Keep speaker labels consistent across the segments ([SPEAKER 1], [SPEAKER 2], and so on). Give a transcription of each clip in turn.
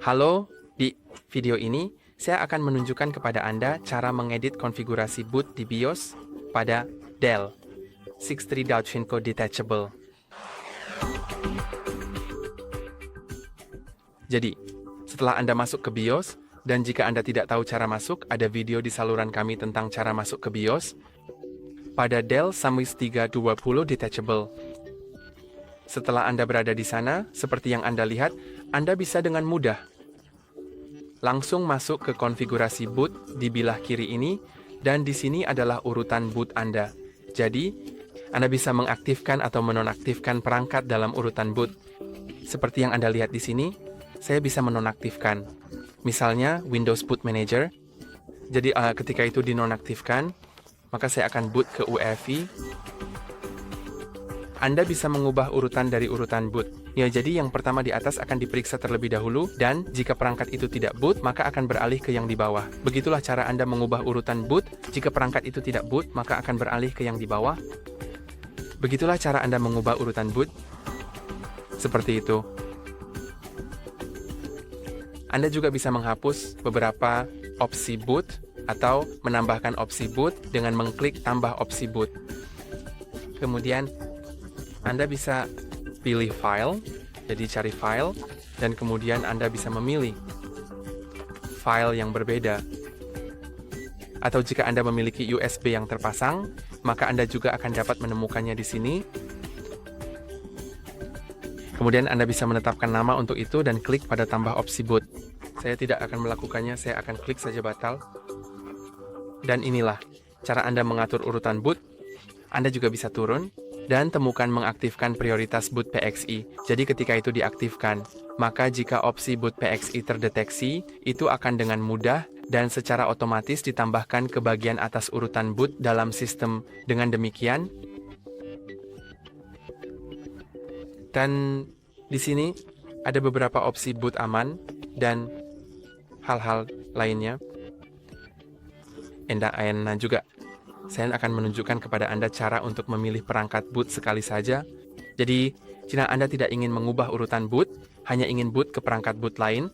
[SPEAKER 1] Halo, di video ini saya akan menunjukkan kepada Anda cara mengedit konfigurasi boot di BIOS pada Dell 63.5 Detachable. Jadi, setelah Anda masuk ke BIOS, dan jika Anda tidak tahu cara masuk, ada video di saluran kami tentang cara masuk ke BIOS pada Dell SUMWISE 320 Detachable. Setelah Anda berada di sana, seperti yang Anda lihat, Anda bisa dengan mudah langsung masuk ke konfigurasi boot di bilah kiri ini, dan di sini adalah urutan boot Anda. Jadi, Anda bisa mengaktifkan atau menonaktifkan perangkat dalam urutan boot. Seperti yang Anda lihat di sini, saya bisa menonaktifkan. Misalnya, Windows Boot Manager. Jadi, ketika itu dinonaktifkan, maka saya akan boot ke UEFI. Anda bisa mengubah urutan dari urutan boot. Ya, jadi yang pertama di atas akan diperiksa terlebih dahulu, dan jika perangkat itu tidak boot, maka akan beralih ke yang di bawah. Begitulah cara Anda mengubah urutan boot. Jika perangkat itu tidak boot, maka akan beralih ke yang di bawah. Begitulah cara Anda mengubah urutan boot. Seperti itu. Anda juga bisa menghapus beberapa opsi boot, atau menambahkan opsi boot dengan mengklik tambah opsi boot. Kemudian, Anda bisa pilih file, jadi cari file, dan kemudian Anda bisa memilih file yang berbeda. Atau jika Anda memiliki USB yang terpasang, maka Anda juga akan dapat menemukannya di sini. Kemudian Anda bisa menetapkan nama untuk itu dan klik pada tambah opsi boot. Saya tidak akan melakukannya, saya akan klik saja batal. Dan inilah cara Anda mengatur urutan boot. Anda juga bisa turun dan temukan mengaktifkan prioritas boot PXI. Jadi ketika itu diaktifkan, maka jika opsi boot PXI terdeteksi, itu akan dengan mudah dan secara otomatis ditambahkan ke bagian atas urutan boot dalam sistem. Dengan demikian, dan di sini ada beberapa opsi boot aman dan hal-hal lainnya. Enak juga. Saya akan menunjukkan kepada Anda cara untuk memilih perangkat boot sekali saja. Jadi, jika Anda tidak ingin mengubah urutan boot, hanya ingin boot ke perangkat boot lain,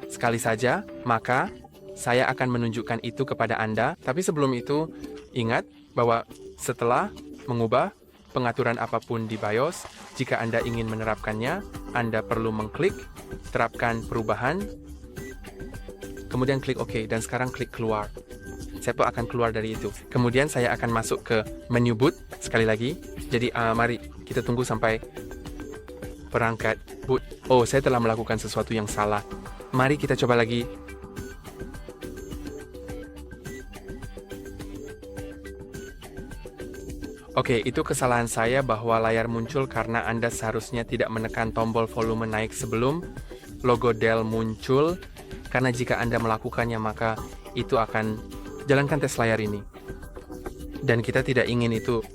[SPEAKER 1] sekali saja, maka saya akan menunjukkan itu kepada Anda. Tapi sebelum itu, ingat bahwa setelah mengubah pengaturan apapun di BIOS, jika Anda ingin menerapkannya, Anda perlu mengklik, terapkan perubahan, kemudian klik OK, dan sekarang klik keluar. Saya pun akan keluar dari itu. Kemudian saya akan masuk ke menu boot sekali lagi. Jadi mari kita tunggu sampai perangkat boot. Oh, saya telah melakukan sesuatu yang salah. Mari kita coba lagi. Oke, itu kesalahan saya bahwa layar muncul karena Anda seharusnya tidak menekan tombol volume naik sebelum logo Dell muncul. Karena jika Anda melakukannya, maka itu akan jalankan tes layar ini. Dan kita tidak ingin itu.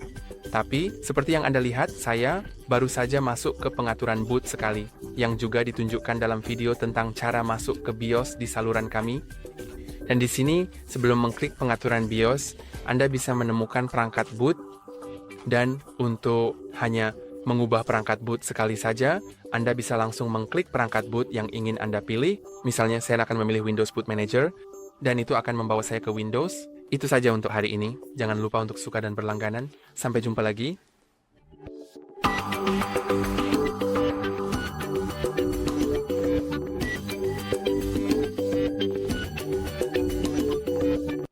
[SPEAKER 1] Tapi, seperti yang Anda lihat, saya baru saja masuk ke pengaturan boot sekali, yang juga ditunjukkan dalam video tentang cara masuk ke BIOS di saluran kami. Dan di sini, sebelum mengklik pengaturan BIOS, Anda bisa menemukan perangkat boot, dan untuk hanya mengubah perangkat boot sekali saja, Anda bisa langsung mengklik perangkat boot yang ingin Anda pilih. Misalnya, saya akan memilih Windows Boot Manager, dan itu akan membawa saya ke Windows. Itu saja untuk hari ini. Jangan lupa untuk suka dan berlangganan. Sampai jumpa lagi.